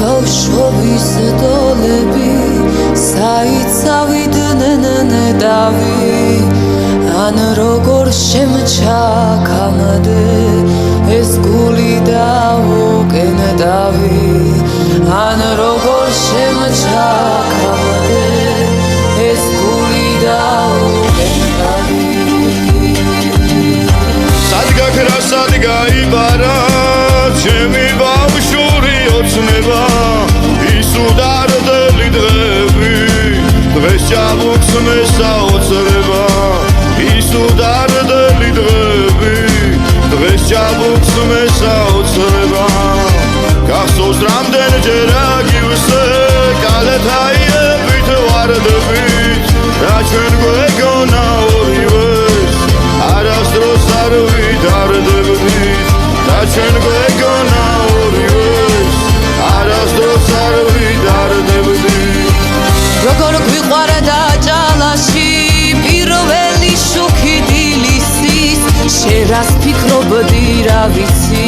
ბავშვობის დოლები საიცავიდნენ ნედავი ან როგორ შემჩაქამდე ეს გული დაუკენდავი ან როგორ შემჩაქამდე ეს გული დაუკენდავი სადგაქრა სადგაიბარა ჩემი ბავშვური ოცნება ისუდარდელი დღები დღეს ჩამოხსნე საოცრება ისუდარდელი დღები დღეს ჩამოხსნე საოცრება გახსოვს რამდენჯერ აგივსე კალათაიებით ვარდებით რა ჩვენ გვეგონა ორივეს არასდროს არ ვითარდებდით და ჩვენ გვეგონა ორივეს არასდროს არ ვითარდებდით როგორ გვიყვარდა ჭალაში პირველი შუქი დილისის შენ რას ფიქრობდი რა ვიცი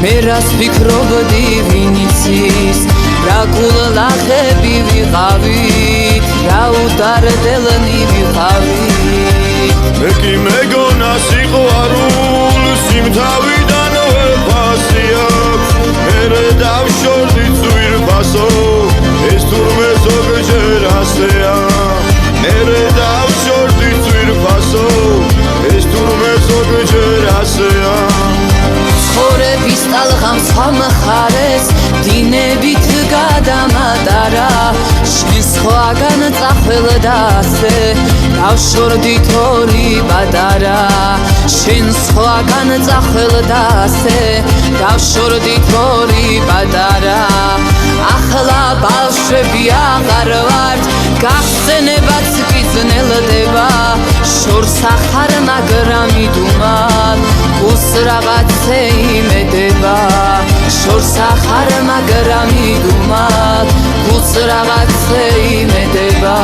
მე რას ფიქრობდი ვინ იცის რა გულლახები ვიყავით რა უდარდელნი ვიყავით მე კი მეგონა სიყვარულს სიმთავიდან ვეფასი აქვს მერე დავშორდი ძვირფასო ეს თურმე ზოგჯერ ასეა მერე დავშორდი ძვირფასო ეს თურმე ზოგჯერ ასეა ცხოვრების ტალღამ სამხარეს დინებით გადამატარა შენ სხვაგან წახველდა ასე დავშორდით ორი პატარა შენ სხვაგან წახველდა ასე დავშორდით ორი პატარა ახლა ბავშვები აღარ ვართ გახსენებაც კი ძნელდება შორს ახარ მაგრამ იდუმალ გულს რაღაცე იმედება შორს ახარ მაგრამ იდუმალ გულს რაღაცე იმედება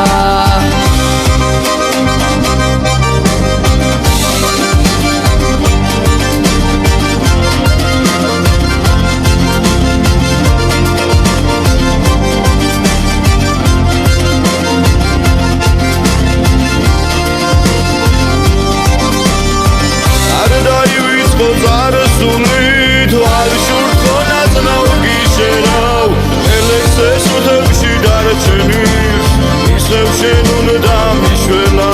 ზარსული თვალშურ ხონაც ნაუგიშერაო ელექსეს უთებში დარჩენის ისევ შენ უნდა მიშველა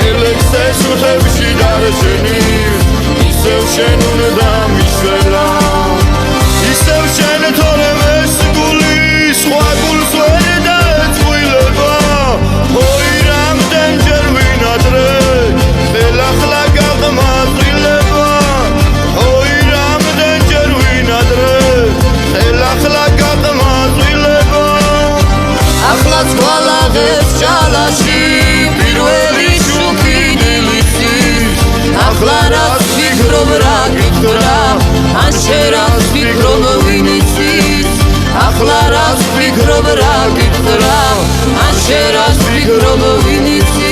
ელექსეს უთებში დარჩენის ისევ შენ უნდა მიშველა ისევ შენ თორემეს გული სხვა გულს ვერ დაეწვილება ოი რამდენჯერ ვინადრე ხელახლა გაღმაწვილება ახლაც გვალაღებს ჭალაში პირველი შუქი დილისის ახლა რაც ვფიქრობ რა გითხრა ან შენ რაც ვფიქრობ ვინ იცის ახლა რაც ვფიქრობ რა გითხრა ან შენ რაც ვფიქრობ ვინ იცის